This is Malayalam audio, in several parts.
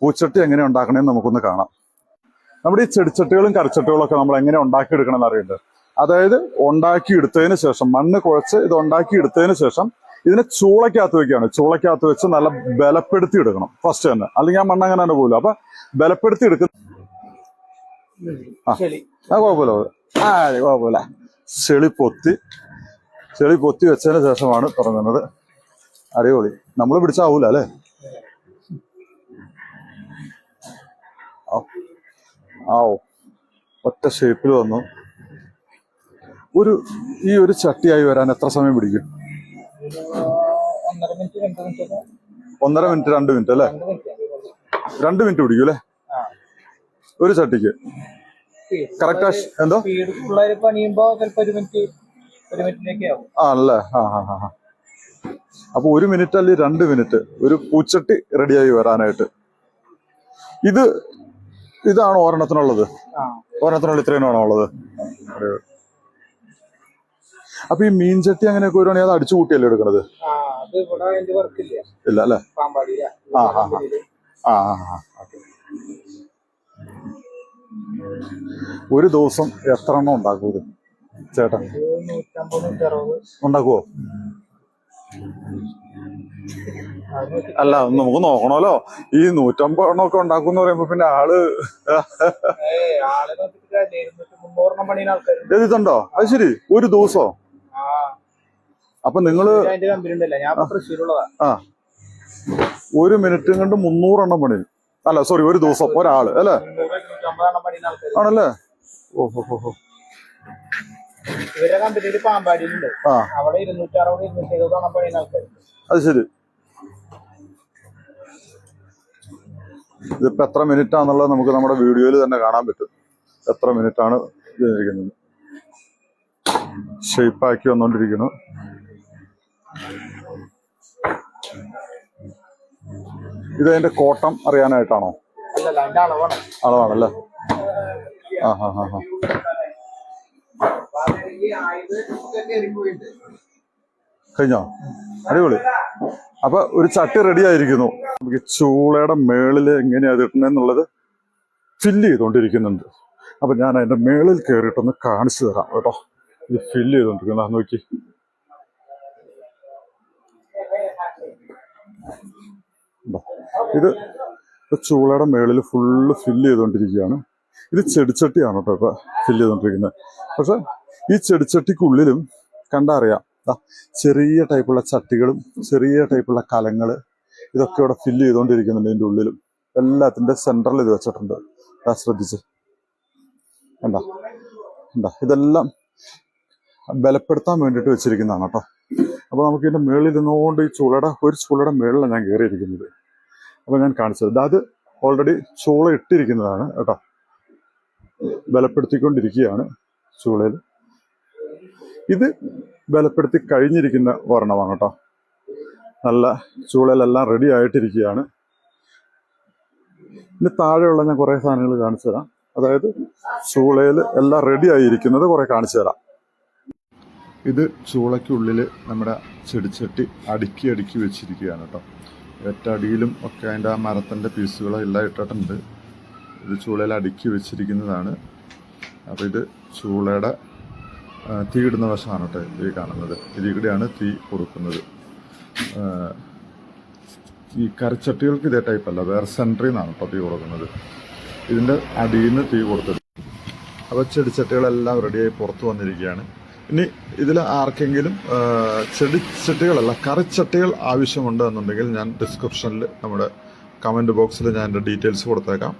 പൂച്ചട്ടി എങ്ങനെ ഉണ്ടാക്കണമെന്ന് നമുക്കൊന്ന് കാണാം. നമ്മുടെ ഈ ചെടിച്ചട്ടികളും കറിച്ചട്ടികളും ഒക്കെ നമ്മൾ എങ്ങനെ ഉണ്ടാക്കിയെടുക്കണം എന്ന് അറിയുന്നത്. അതായത് ഉണ്ടാക്കിയെടുത്തതിന് ശേഷം മണ്ണ് കുഴച്ച് ഇത് ഉണ്ടാക്കിയെടുത്തതിന് ശേഷം ഇതിനെ ചൂളക്കകത്ത് വെക്കുകയാണ്. ചൂളക്കകത്ത് വെച്ച് നല്ല ബലപ്പെടുത്തി എടുക്കണം ഫസ്റ്റ് തന്നെ, അല്ലെങ്കിൽ ആ മണ്ണ് അങ്ങനെ തന്നെ പോലും. അപ്പൊ ബലപ്പെടുത്തി എടുക്കുന്ന കുഴപ്പമില്ല, കുഴപ്പമില്ല. ചെളി പൊത്തി വെച്ചതിന് ശേഷമാണ് തുടങ്ങുന്നത്. അടിപൊളി. നമ്മൾ പിടിച്ചാവൂല അല്ലേ? ആ ഒറ്റ ഷേപ്പിൽ വന്നു. ഈ ഒരു ചട്ടിയായി വരാൻ എത്ര സമയം പിടിക്കും? 1.5 മിനിറ്റ് 2 മിനിറ്റ് അല്ലേ? 2 മിനിറ്റ് പിടിക്കും അല്ലേ ഒരു ചട്ടിക്ക്? കറക്റ്റ് എന്തോ ആണല്ലേ? അപ്പൊ 1 മിനിറ്റ് അല്ലെങ്കിൽ 2 മിനിറ്റ് ഒരു പൂച്ചട്ടി റെഡിയായി വരാനായിട്ട്. ഇതാണ് ഒരെണ്ണത്തിനുള്ളത്. ഒരെണ്ണത്തിനുള്ള ഇത്രയാണോ ഉള്ളത്? അപ്പൊ ഈ മീൻചട്ടി അങ്ങനെയൊക്കെ വരുവാണെങ്കിൽ അത് അടിച്ചു കൂട്ടിയല്ലേ എടുക്കണത്? ഇല്ല അല്ലേ? ഒരു ദിവസം എത്ര എണ്ണം ഉണ്ടാക്കും ഇത് ചേട്ടൻ? ഉണ്ടാക്കുവോ? അല്ല, നമുക്ക് നോക്കണമല്ലോ. ഈ 150 എണ്ണമൊക്കെ ഉണ്ടാക്കും എന്ന് പറയുമ്പോ പിന്നെ എഴുതുണ്ടോ? അത് ശരി, ഒരു ദിവസോ? അപ്പൊ നിങ്ങള് 1 മിനിറ്റ് കൊണ്ട് 300 എണ്ണം പണി. അല്ല സോറി, ഒരു ദിവസം ഒരാള് അല്ലേ? ആണല്ലേ? ഓഹോ. അത് ശരി. ഇതിപ്പോ എത്ര മിനിറ്റ് ആണെന്നുള്ളത് നമുക്ക് നമ്മുടെ വീഡിയോയിൽ തന്നെ കാണാൻ പറ്റും. എത്ര മിനിറ്റ് ആണ് ഇതിരിക്കുന്നത്. ഷേപ്പാക്കി വന്നോണ്ടിരിക്കുന്നു. ഇതതിന്റെ കോട്ടം അറിയാനായിട്ടാണോ? അളവാണല്ലേ? കഴിഞ്ഞോ? അടിപൊളി. അപ്പൊ ഒരു ചട്ടി റെഡി ആയിരിക്കുന്നു. നമുക്ക് ചൂളയുടെ മേളില് എങ്ങനെയാ ഇടണെന്നുള്ളത് ഫില്ല് ചെയ്തോണ്ടിരിക്കുന്നുണ്ട്. അപ്പൊ ഞാൻ അതിന്റെ മേളിൽ കയറിയിട്ടൊന്ന് കാണിച്ചു തരാം കേട്ടോ. ഇത് ഫില്ല് ചെയ്തോണ്ടിരിക്കുന്ന നോക്കി. ഇത് ചൂളയുടെ മേളിൽ ഫുള്ള് ഫില്ല് ചെയ്തോണ്ടിരിക്കുകയാണ്. ഇത് ചെടിച്ചട്ടിയാണ് കേട്ടോ ഇപ്പൊ ഫില്ല് ചെയ്തോണ്ടിരിക്കുന്നത്. പക്ഷെ ഈ ചെടിച്ചട്ടിക്കുള്ളിലും കണ്ടറിയാം ചെറിയ ടൈപ്പുള്ള ചട്ടികളും ചെറിയ ടൈപ്പുള്ള കലങ്ങള് ഇതൊക്കെ ഇവിടെ ഫില്ല് ചെയ്തോണ്ടിരിക്കുന്നുണ്ട്. ഇതിന്റെ ഉള്ളിലും എല്ലാത്തിന്റെ സെന്ററിൽ ഇത് വെച്ചിട്ടുണ്ട്. ശ്രദ്ധിച്ച് എന്താ ഇതെല്ലാം ബലപ്പെടുത്താൻ വേണ്ടിയിട്ട് വെച്ചിരിക്കുന്നതാണ് കേട്ടോ. അപ്പൊ നമുക്ക് ഇതിന്റെ മേളിൽ നിന്നുകൊണ്ട് ഒരു ചൂളയുടെ മേളിലാണ് ഞാൻ കയറിയിരിക്കുന്നത്. അപ്പൊ ഞാൻ കാണിച്ചത് അത് ഓൾറെഡി ചൂള ഇട്ടിരിക്കുന്നതാണ് കേട്ടോ. ബലപ്പെടുത്തിക്കൊണ്ടിരിക്കുകയാണ് ചൂളയിൽ. ഇത് ബലപ്പെടുത്തി കഴിഞ്ഞിരിക്കുന്ന ഒരെണ്ണമാണ് കേട്ടോ. നല്ല ചൂളയിലെല്ലാം റെഡി ആയിട്ടിരിക്കുകയാണ്. ഇനി താഴെയുള്ള ഞാൻ കുറെ സാധനങ്ങൾ കാണിച്ചു തരാം. അതായത് ചൂളയിൽ എല്ലാം റെഡി ആയിരിക്കുന്നത് കുറെ കാണിച്ചു തരാം. ഇത് ചൂളയ്ക്കുള്ളിൽ നമ്മുടെ ചെടിച്ചട്ടി അടുക്കി വെച്ചിരിക്കുകയാണ് കേട്ടോ. ഏറ്റടിയിലും ഒക്കെ അതിൻ്റെ ആ മരത്തിൻ്റെ പീസുകളെല്ലാം ഇട്ടിട്ടുണ്ട്. ഇത് ചൂളയിൽ അടുക്കി വെച്ചിരിക്കുന്നതാണ്. അപ്പോൾ ഇത് ചൂളയുടെ തീയിടുന്ന വശമാണ് കേട്ടോ ഈ കാണുന്നത്. ഇതിലൂടെയാണ് തീ കൊടുക്കുന്നത്. ഈ കറിച്ചട്ടികൾക്ക് ഇതേ ടൈപ്പല്ല, വേറെ സെൻറ്ററിൽ നിന്നാണ് കേട്ടോ തീ കൊടുക്കുന്നത്. ഇതിൻ്റെ അടിയിൽ നിന്ന് തീ കൊടുത്തത്. അപ്പോൾ ചെടിച്ചട്ടികളെല്ലാം റെഡിയായി പുറത്ത് വന്നിരിക്കുകയാണ്. ഇനി ഇതിൽ ആർക്കെങ്കിലും ചെടിച്ചട്ടികളല്ല കറിച്ചട്ടികൾ ആവശ്യമുണ്ട് എന്നുണ്ടെങ്കിൽ ഞാൻ ഡിസ്ക്രിപ്ഷനിൽ നമ്മുടെ കമൻറ്റ് ബോക്സിൽ ഞാൻ എൻ്റെ ഡീറ്റെയിൽസ് കൊടുത്തേക്കാം.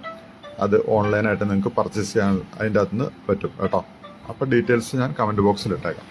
അത് ഓൺലൈനായിട്ട് നിങ്ങൾക്ക് പർച്ചേസ് ചെയ്യാൻ അതിൻ്റെ അകത്തുനിന്ന് പറ്റും കേട്ടോ. അപ്പോൾ ഡീറ്റെയിൽസ് ഞാൻ കമൻറ്റ് ബോക്സിൽ ഇട്ടേക്കാം.